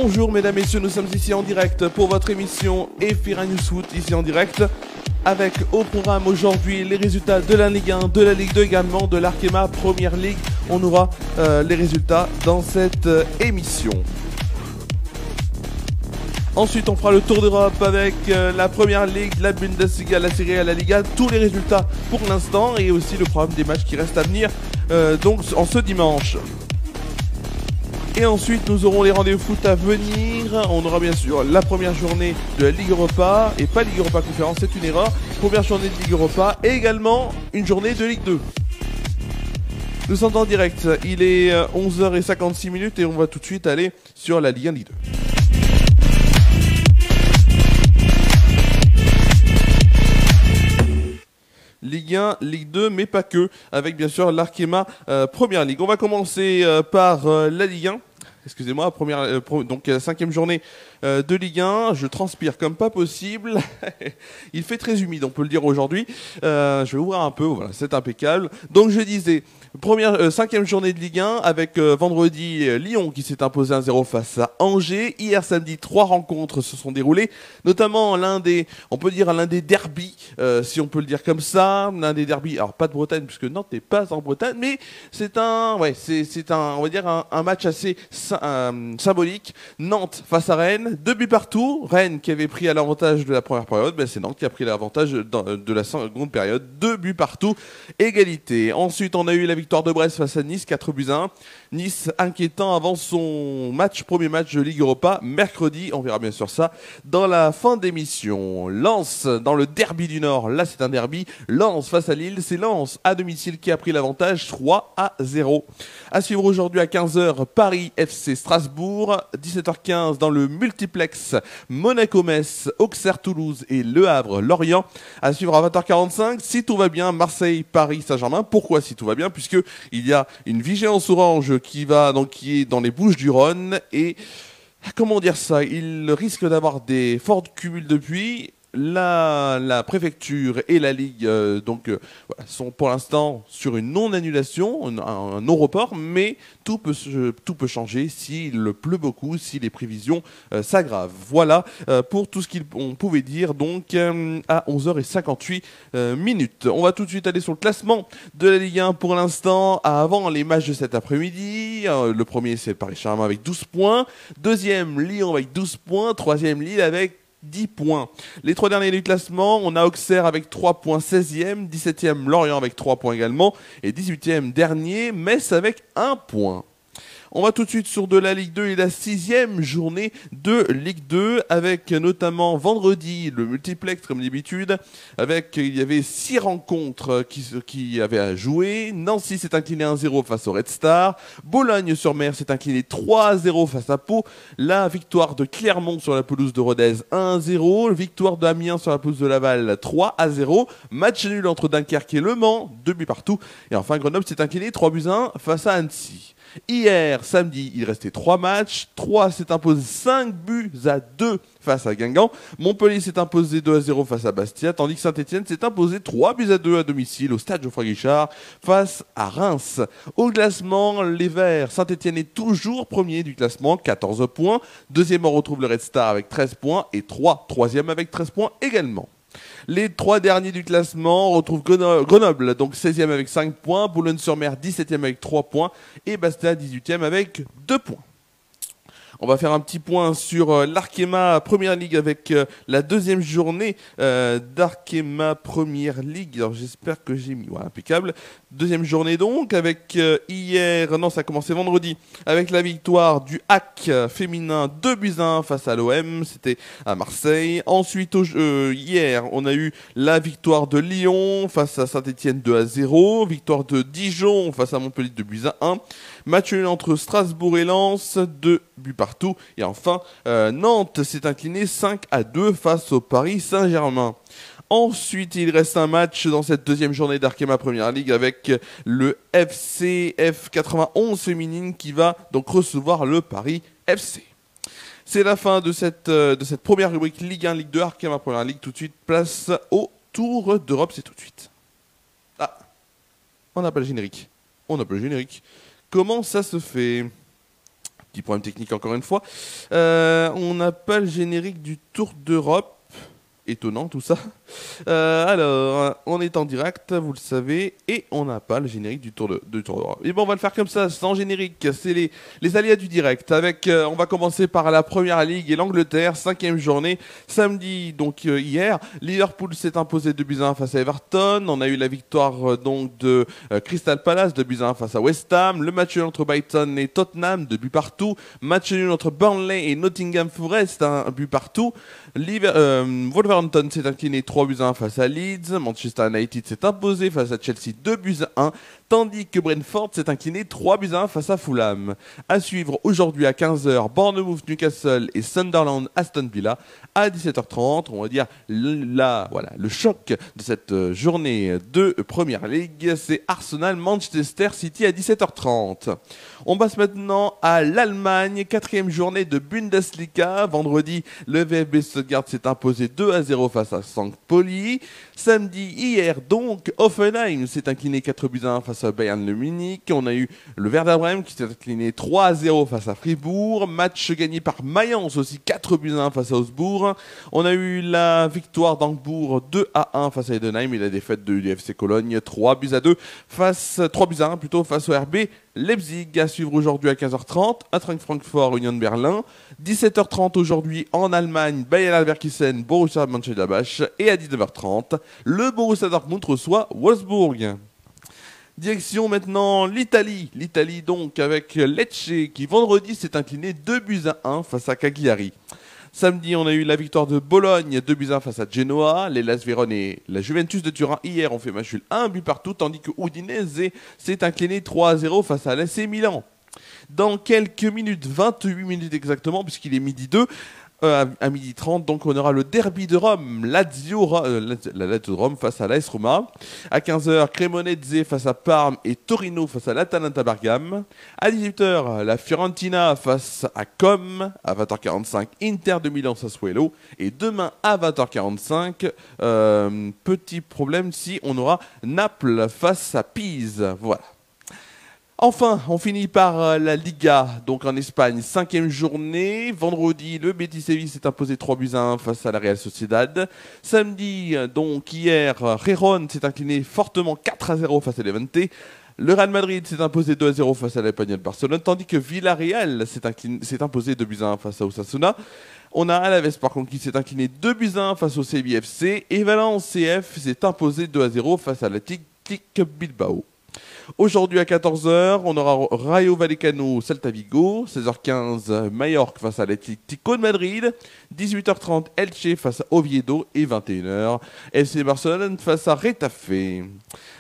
Bonjour mesdames, messieurs, nous sommes ici en direct pour votre émission Efira News Foot, ici en direct, avec au programme aujourd'hui les résultats de la Ligue 1, de la Ligue 2 également, de l'Arkema Première Ligue. On aura les résultats dans cette émission. Ensuite, on fera le tour d'Europe avec la Première Ligue, la Bundesliga, la Serie A, la Liga, tous les résultats pour l'instant et aussi le programme des matchs qui restent à venir donc en ce dimanche. Et ensuite, nous aurons les rendez-vous foot à venir. On aura bien sûr la première journée de la Ligue Europa, et pas Ligue Europa Conférence, c'est une erreur. Première journée de Ligue Europa et également une journée de Ligue 2. Nous sommes en direct, il est 11h56 et on va tout de suite aller sur la Ligue 1, Ligue 2. Ligue 1, Ligue 2, mais pas que, avec bien sûr l'Arkema Première Ligue. On va commencer par la Ligue 1. Excusez-moi, donc cinquième journée de Ligue 1. Je transpire comme pas possible. Il fait très humide, on peut le dire aujourd'hui. Je vais ouvrir un peu, voilà, c'est impeccable. Donc je disais, cinquième journée de Ligue 1 avec vendredi Lyon qui s'est imposé 1-0 face à Angers. Hier samedi, 3 rencontres se sont déroulées, notamment l'un des derbys, si on peut le dire comme ça, l'un des derbys. Alors pas de Bretagne puisque Nantes n'est pas en Bretagne, mais c'est un match assez symbolique. Nantes face à Rennes, 2 buts partout. Rennes qui avait pris à l'avantage de la première période, c'est Nantes qui a pris l'avantage de la seconde période. 2 buts partout, égalité. Ensuite, on a eu la victoire de Brest face à Nice, 4-1. Nice inquiétant avant son premier match de Ligue Europa, mercredi. On verra bien sûr ça dans la fin d'émission. Lens dans le derby du Nord. Là, c'est un derby. Lens face à Lille. C'est Lens à domicile qui a pris l'avantage, 3-0. À suivre aujourd'hui à 15h, Paris FC Strasbourg. 17h15 dans le multiplex, Monaco-Metz, Auxerre-Toulouse et Le Havre-Lorient. À suivre à 20h45, si tout va bien, Marseille-Paris Saint-Germain. Pourquoi si tout va bien? Puisque il y a une vigilance orange qui est dans les Bouches-du-Rhône et comment dire ça, il risque d'avoir des forts cumuls de pluie. La préfecture et la Ligue sont pour l'instant sur une non-annulation, un non-report, mais tout peut changer s'il pleut beaucoup, si les prévisions s'aggravent. Voilà pour tout ce qu'on pouvait dire donc à 11h58. On va tout de suite aller sur le classement de la Ligue 1 pour l'instant, avant les matchs de cet après-midi. Le premier, c'est Paris Saint-Germain avec 12 points. Deuxième, Lyon avec 12 points. Troisième, Lille avec 10 points. Les 3 derniers du classement, on a Auxerre avec 3 points 16e, 17e Lorient avec 3 points également, et 18e dernier Metz avec 1 point. On va tout de suite sur de la Ligue 2 et la 6e journée de Ligue 2 avec notamment vendredi le multiplex comme d'habitude. Il y avait 6 rencontres qui avaient à jouer. Nancy s'est incliné 1-0 face au Red Star. Boulogne-sur-Mer s'est incliné 3-0 face à Pau. La victoire de Clermont sur la pelouse de Rodez 1-0. Victoire d'Amiens sur la pelouse de Laval 3-0. Match nul entre Dunkerque et Le Mans, 2 buts partout. Et enfin Grenoble s'est incliné 3-1 face à Annecy. Hier, samedi, il restait 3 matchs. 3 s'est imposé 5-2 face à Guingamp. Montpellier s'est imposé 2-0 face à Bastia, tandis que Saint-Etienne s'est imposé 3-2 à domicile au stade Geoffroy-Guichard face à Reims. Au classement, les Verts, Saint-Etienne est toujours premier du classement, 14 points. Deuxième, on retrouve le Red Star avec 13 points et troisième avec 13 points également. Les 3 derniers du classement, on retrouve Grenoble, donc 16e avec 5 points, Boulogne-sur-Mer 17e avec 3 points et Bastia 18e avec 2 points. On va faire un petit point sur l'Arkema Première Ligue avec la deuxième journée d'Arkema Première Ligue. Alors j'espère que j'ai mis, voilà, impeccable. Deuxième journée donc avec ça a commencé vendredi avec la victoire du HAC féminin 2-1 face à l'OM, c'était à Marseille. Ensuite hier on a eu la victoire de Lyon face à Saint-Etienne 2-0, victoire de Dijon face à Montpellier 2-1, match nul entre Strasbourg et Lens, 2 buts partout. Et enfin, Nantes s'est incliné 5-2 face au Paris Saint-Germain. Ensuite, il reste un match dans cette deuxième journée d'Arkema Première Ligue avec le FCF 91 féminine qui va donc recevoir le Paris FC. C'est la fin de cette première rubrique Ligue 1, Ligue 2, Arkema Première Ligue. Tout de suite, place au Tour d'Europe, c'est tout de suite. Ah, on n'a pas le générique. Comment ça se fait? Petit problème technique encore une fois. On n'a pas le générique du Tour d'Europe. Étonnant tout ça. Alors, on est en direct, vous le savez, et on n'a pas le générique du Tour d'Europe. Et bon, on va le faire comme ça, sans générique. C'est les aléas du direct. Avec, on va commencer par la Première Ligue et l'Angleterre, 5e journée, samedi, donc hier. Liverpool s'est imposé 2-1 face à Everton. On a eu la victoire donc de Crystal Palace, 2-1 face à West Ham. Le match nul entre Brighton et Tottenham, 2 buts partout. Match nul entre Burnley et Nottingham Forest, 1 but partout. Wolverhampton s'est incliné 3-1 face à Leeds. Manchester United s'est imposé face à Chelsea 2-1. Tandis que Brentford s'est incliné 3-1 face à Fulham. À suivre aujourd'hui à 15h, Bournemouth, Newcastle et Sunderland, Aston Villa. À 17h30, on va dire le choc de cette journée de Première Ligue, c'est Arsenal, Manchester City à 17h30. On passe maintenant à l'Allemagne, 4e journée de Bundesliga. Vendredi, le VfB Stuttgart s'est imposé 2-0 face à St. Pauli. Samedi, hier donc, Hoffenheim s'est incliné 4-1 face à Bayern de Munich. On a eu le Werder Bremen qui s'est incliné 3-0 face à Fribourg. Match gagné par Mayence aussi 4-1 face à Augsbourg. On a eu la victoire d'Hambourg 2-1 face à Heidenheim et la défaite de l'UFC Cologne 3-2 face au RB Leipzig. À suivre aujourd'hui à 15h30, Eintracht Francfort, Union Berlin. 17h30 aujourd'hui en Allemagne, Bayer Leverkusen, Borussia Mönchengladbach. Et à 19h30, le Borussia Dortmund reçoit Wolfsburg. Direction maintenant l'Italie. L'Italie donc avec Lecce qui vendredi s'est incliné 2-1 face à Cagliari. Samedi, on a eu la victoire de Bologne 2-1 face à Genoa. Les Las Vérone et la Juventus de Turin hier ont fait match nul 1 but partout, tandis que Udinese s'est incliné 3-0 face à l'AC Milan. Dans quelques minutes, 28 minutes exactement, puisqu'il est midi 2, à 12h30, donc on aura le derby de Rome, la Lazio de Rome face à l'AS Roma. À 15h, Cremonese face à Parme et Torino face à l'Atalanta Bergame. À 18h, la Fiorentina face à Com. À 20h45, Inter de Milan Sassuolo. Et demain à 20h45, petit problème si on aura Naples face à Pise. Voilà. Enfin, on finit par la Liga, donc en Espagne, 5e journée. Vendredi, le Betis Séville s'est imposé 3-1 face à la Real Sociedad. Samedi, donc hier, Gijón s'est incliné fortement 4-0 face à Levante. Le Real Madrid s'est imposé 2-0 face à l'Espagnol Barcelone, tandis que Villarreal s'est imposé 2-1 face à Osasuna. On a Alaves par contre qui s'est incliné 2-1 face au CBFC et Valence CF s'est imposé 2-0 face à l'Athletic Bilbao. Aujourd'hui à 14h, on aura Rayo Vallecano, Celta Vigo. 16h15, Mallorca face à l'Atlético de Madrid. 18h30, Elche face à Oviedo. Et 21h, FC Barcelone face à Retafe.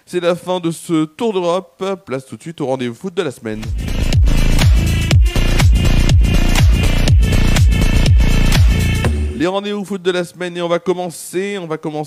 C'est la fin de ce Tour d'Europe. Place tout de suite au rendez-vous foot de la semaine. Les rendez-vous foot de la semaine et on va commencer,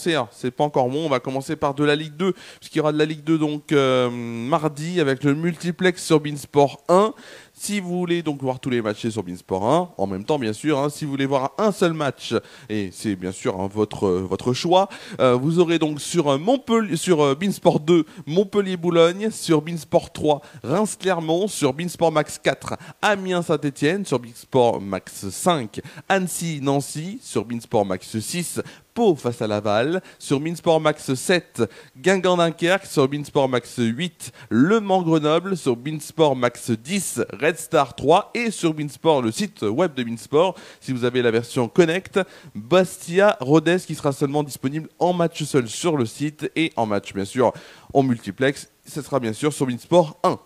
alors c'est pas encore bon, on va commencer par de la Ligue 2, puisqu'il y aura de la Ligue 2 donc mardi avec le multiplex sur Beansport 1. Si vous voulez donc voir tous les matchs sur Beansport 1, en même temps bien sûr, si vous voulez voir un seul match, et c'est bien sûr votre choix, vous aurez donc sur Beansport 2 Montpellier-Boulogne, sur Beansport 3 Reims-Clermont, sur Beansport Max 4 Amiens-Saint-Etienne, sur Beansport Max 5 Annecy-Nancy, sur Beansport Max 6 Pau face à Laval, sur Beansport Max 7, Guingamp-Dunkerque, sur Beansport Max 8, Le Mans-Grenoble, sur Beansport Max 10, Red Star 3 et sur Beansport, le site web de Beansport, si vous avez la version Connect, Bastia-Rodez qui sera seulement disponible en match seul sur le site et en match bien sûr en multiplex, ce sera bien sûr sur Beansport 1.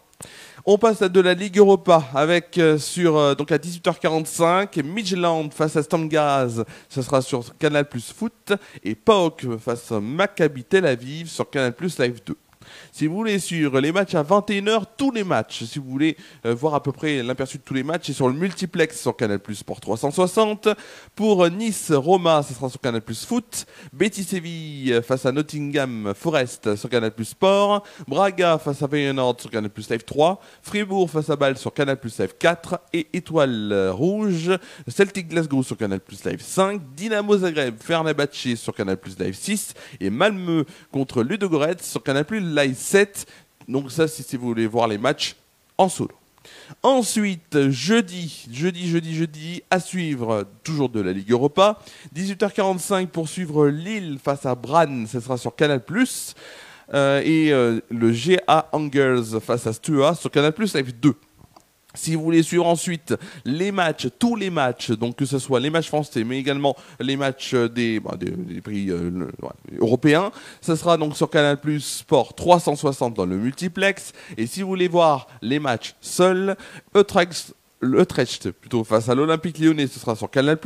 On passe à de la Ligue Europa avec donc à 18h45 Midtjylland face à Sturm Graz, ça sera sur Canal+ Foot et PAOK face à Maccabi Tel Aviv sur Canal+ Live 2. Si vous voulez suivre les matchs à 21h, tous les matchs, si vous voulez voir à peu près l'aperçu de tous les matchs, c'est sur le multiplex sur Canal+ Sport 360. Pour Nice-Roma, ce sera sur Canal+ Foot. Betis-Séville face à Nottingham Forest sur Canal+ Sport. Braga face à Feyenoord sur Canal+ Live 3. Fribourg face à Bâle sur Canal+ Live 4. Et Étoile Rouge, Celtic Glasgow sur Canal+ Live 5. Dynamo Zagreb, Fenerbahçe sur Canal+ Live 6. Et Malmö contre Ludogorets sur Canal+ Live 7. Donc ça, si vous voulez voir les matchs en solo. Ensuite, jeudi, à suivre, toujours de la Ligue Europa. 18h45 pour suivre Lille face à Brann, ce sera sur Canal+. Le GA Angers face à Stua sur Canal+, Live 2. Si vous voulez suivre ensuite les matchs, tous les matchs, donc que ce soit les matchs français, mais également les matchs des prix européens, ça sera donc sur Canal+ Sport 360 dans le multiplex. Et si vous voulez voir les matchs seuls, Utrecht plutôt face à l'Olympique Lyonnais, ce sera sur Canal+.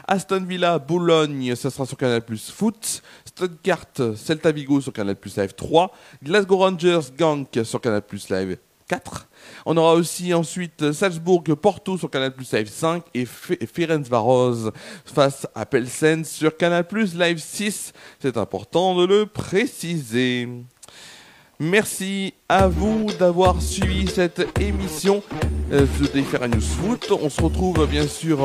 Aston Villa, Boulogne, ce sera sur Canal+ Foot. Stuttgart, Celta Vigo sur Canal+ Live 3. Glasgow Rangers, Genk sur Canal+ Live 4. On aura aussi ensuite Salzbourg, Porto sur Canal+ Live 5 et Ferencváros face à Pilsen sur Canal+ Live 6. C'est important de le préciser. Merci à vous d'avoir suivi cette émission de Efera News Foot. On se retrouve bien sûr,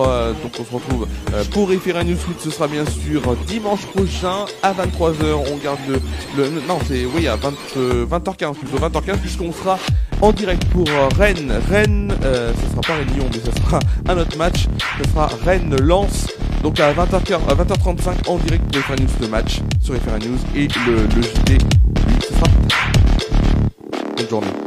pour Efera News Foot, ce sera bien sûr dimanche prochain à 23h. On garde à 20h15 plutôt, 20h15 puisqu'on sera en direct pour Rennes. Rennes, ce sera pas Rennes-Lyon, mais ce sera un autre match. Ce sera Rennes-Lens. Donc à 20h35 en direct de Efera News le match sur Efera News et le JT. Ce sera bonne journée.